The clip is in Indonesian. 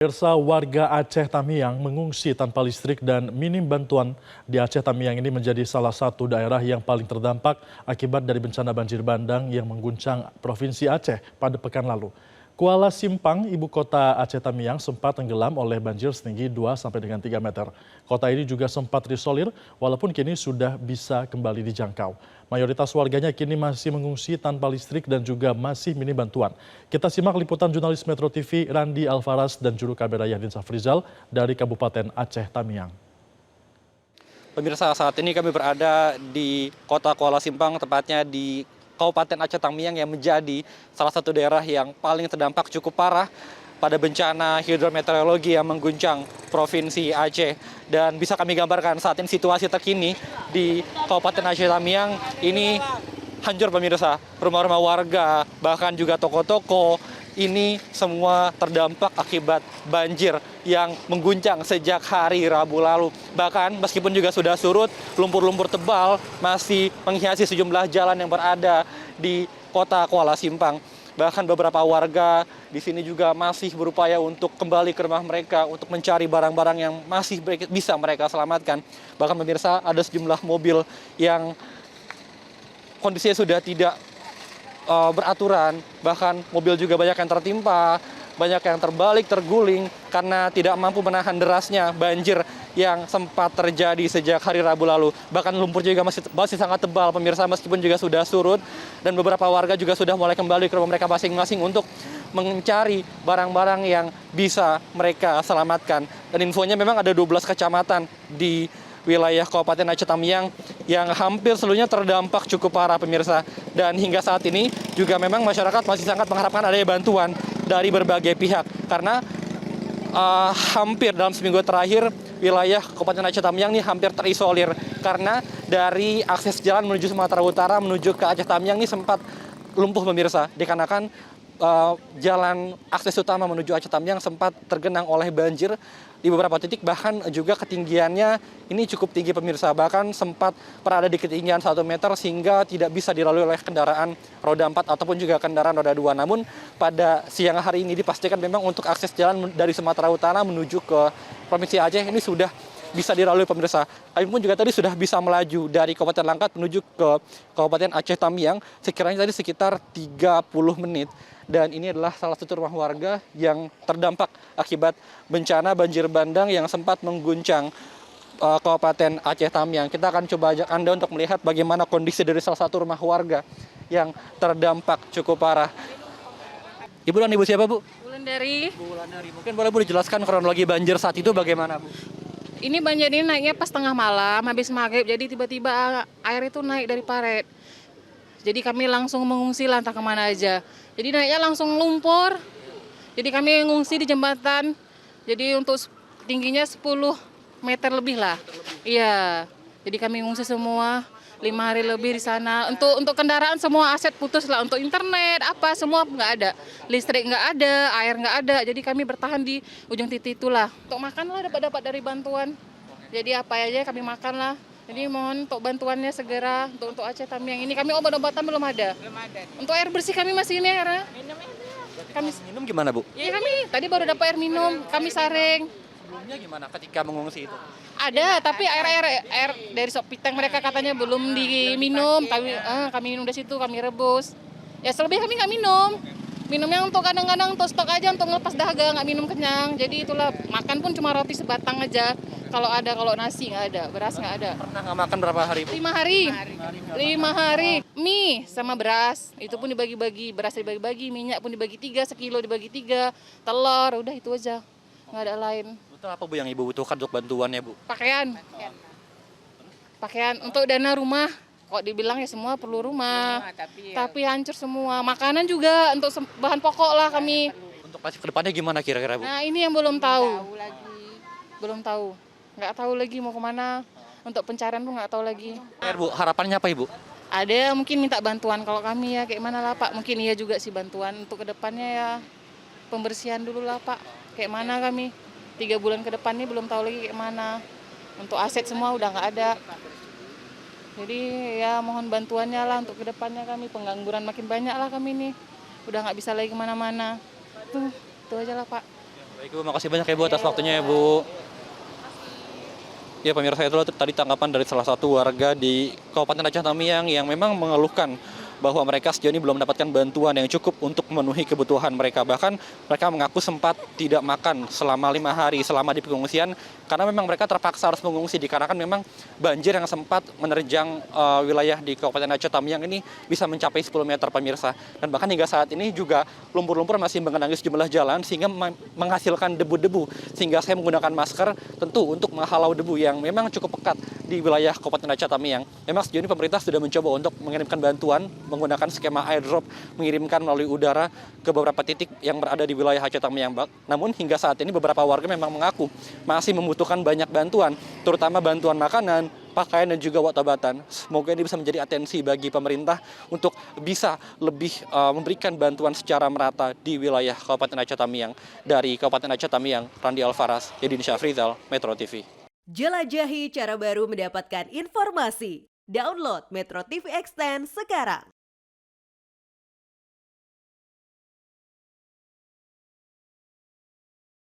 Pemirsa, warga Aceh Tamiang mengungsi tanpa listrik dan minim bantuan di Aceh Tamiang ini menjadi salah satu daerah yang paling terdampak akibat dari bencana banjir bandang yang mengguncang Provinsi Aceh pada pekan lalu. Kuala Simpang, ibu kota Aceh Tamiang, sempat tenggelam oleh banjir setinggi 2 sampai 3 meter. Kota ini juga sempat terisolir, walaupun kini sudah bisa kembali dijangkau. Mayoritas warganya kini masih mengungsi tanpa listrik dan juga masih minim bantuan. Kita simak liputan jurnalis Metro TV Randi Alfaras dan juru kamera Yahdin Safrizal dari Kabupaten Aceh Tamiang. Pemirsa, saat ini kami berada di kota Kuala Simpang, tepatnya di Kabupaten Aceh Tamiang yang menjadi salah satu daerah yang paling terdampak cukup parah pada bencana hidrometeorologi yang mengguncang Provinsi Aceh. Dan bisa kami gambarkan saat ini situasi terkini di Kabupaten Aceh Tamiang ini hancur pemirsa. Rumah-rumah warga, bahkan juga toko-toko, ini semua terdampak akibat banjir yang mengguncang sejak hari Rabu lalu. Bahkan meskipun juga sudah surut, lumpur-lumpur tebal masih menghiasi sejumlah jalan yang berada di kota Kuala Simpang. Bahkan beberapa warga di sini juga masih berupaya untuk kembali ke rumah mereka untuk mencari barang-barang yang masih bisa mereka selamatkan. Bahkan pemirsa, ada sejumlah mobil yang kondisinya sudah tidak beraturan, bahkan mobil juga banyak yang tertimpa, banyak yang terbalik, terguling karena tidak mampu menahan derasnya banjir yang sempat terjadi sejak hari Rabu lalu. Bahkan lumpur juga masih sangat tebal pemirsa, meskipun juga sudah surut, dan beberapa warga juga sudah mulai kembali ke rumah mereka masing-masing untuk mencari barang-barang yang bisa mereka selamatkan. Dan infonya memang ada 12 kecamatan di wilayah Kabupaten Aceh Tamiang yang hampir seluruhnya terdampak cukup parah pemirsa. Dan hingga saat ini juga memang masyarakat masih sangat mengharapkan adanya bantuan dari berbagai pihak. Karena hampir dalam seminggu terakhir wilayah Kabupaten Aceh Tamiang ini hampir terisolir. Karena dari akses jalan menuju Sumatera Utara menuju ke Aceh Tamiang ini sempat lumpuh pemirsa. Dikarenakan jalan akses utama menuju Aceh Tamiang sempat tergenang oleh banjir di beberapa titik, bahkan juga ketinggiannya ini cukup tinggi pemirsa, bahkan sempat berada di ketinggian 1 meter sehingga tidak bisa dilalui oleh kendaraan roda 4 ataupun juga kendaraan roda 2. Namun pada siang hari ini dipastikan memang untuk akses jalan dari Sumatera Utara menuju ke Provinsi Aceh ini sudah bisa dilalui pemirsa. Kami pun juga tadi sudah bisa melaju dari Kabupaten Langkat menuju ke Kabupaten Aceh Tamiang sekiranya tadi sekitar 30 menit. Dan ini adalah salah satu rumah warga yang terdampak akibat bencana banjir bandang yang sempat mengguncang Kabupaten Aceh Tamiang. Kita akan coba ajak Anda untuk melihat bagaimana kondisi dari salah satu rumah warga yang terdampak cukup parah. Ibu dan Ibu siapa, Bu? Wulandari. Bu Wulandari. Mungkin boleh Bu dijelaskan kronologi banjir saat itu bagaimana, Bu? Ini banjir ini naiknya pas tengah malam, habis maghrib. Jadi tiba-tiba air itu naik dari parit. Jadi kami langsung mengungsi lah entah kemana aja. Jadi naiknya langsung lumpur. Jadi kami mengungsi di jembatan. Jadi untuk tingginya 10 meter lebih lah. Iya. Jadi kami mengungsi semua 5 hari lebih di sana. Untuk kendaraan semua aset putus lah. Untuk internet apa semua nggak ada. Listrik nggak ada, air nggak ada. Jadi kami bertahan di ujung titik itulah. Untuk makan lah dapat dari bantuan. Jadi apa aja kami makan lah. Jadi mohon untuk bantuannya segera untuk Aceh Tamiang ini. Kami obat-obatan belum ada. Untuk air bersih kami masih ini ya. Kami minum gimana, Bu? Ya kami tadi baru dapat air minum. Kami saring. Sebelumnya gimana ketika mengungsi itu? Ada, tapi air dari Sopiteng mereka katanya belum diminum. Kami minum dari situ, kami rebus. Ya selebih kami nggak minum. Minumnya untuk kadang-kadang untuk stok aja untuk ngelepas dahaga, nggak minum kenyang. Jadi itulah, makan pun cuma roti sebatang aja. Kalau nasi nggak ada, beras nggak ada. Pernah nggak makan berapa hari, Bu? 5 hari. 5 hari. Mie sama beras, itu pun dibagi-bagi. Beras dibagi-bagi, minyak pun dibagi 3, sekilo dibagi 3. Telur, udah itu aja. Nggak ada lain. Betul apa, Bu, yang Ibu butuhkan untuk bantuannya, Bu? Pakaian untuk dana rumah. Kok dibilang ya semua perlu rumah, tapi hancur semua. Makanan juga untuk bahan pokok lah kami. Untuk ke depannya gimana kira-kira, Bu? Nah ini yang belum tahu. Belum tahu. Nggak tahu lagi mau kemana. Untuk pencarian pun nggak tahu lagi. Bu, harapannya apa, Ibu? Ada mungkin minta bantuan kalau kami ya kayak mana lah Pak. Mungkin iya juga sih bantuan untuk ke depannya ya. Pembersihan dulu lah Pak. Kayak mana kami. 3 bulan ke depan ini belum tahu lagi kayak mana. Untuk aset semua udah nggak ada. Jadi ya mohon bantuannya lah untuk kedepannya kami, pengangguran makin banyak lah kami nih. Udah nggak bisa lagi kemana-mana. Itu aja lah Pak. Baik Bu, makasih banyak ya Bu atas waktunya ya Bu. Ya pemirsa, itu tadi tanggapan dari salah satu warga di Kabupaten Aceh Tamiang yang memang mengeluhkan bahwa mereka sejauh ini belum mendapatkan bantuan yang cukup untuk memenuhi kebutuhan mereka. Bahkan mereka mengaku sempat tidak makan selama 5 hari selama di pengungsian karena memang mereka terpaksa harus mengungsi dikarenakan memang banjir yang sempat menerjang wilayah di Kabupaten Aceh Tamiang ini bisa mencapai 10 meter pemirsa. Dan bahkan hingga saat ini juga lumpur-lumpur masih mengenangi sejumlah jalan sehingga menghasilkan debu-debu. Sehingga saya menggunakan masker tentu untuk menghalau debu yang memang cukup pekat di wilayah Kabupaten Aceh Tamiang. Memang sejauh ini pemerintah sudah mencoba untuk mengirimkan bantuan menggunakan skema airdrop, mengirimkan melalui udara ke beberapa titik yang berada di wilayah Aceh Tamiang. Namun hingga saat ini beberapa warga memang mengaku masih membutuhkan banyak bantuan, terutama bantuan makanan, pakaian dan juga obat-obatan. Semoga ini bisa menjadi atensi bagi pemerintah untuk bisa lebih memberikan bantuan secara merata di wilayah Kabupaten Aceh Tamiang. Dari Kabupaten Aceh Tamiang, Randi Alfaras, Yedin Syafrizal, Metro TV. Jelajahi cara baru mendapatkan informasi. Download Metro TV Extend sekarang.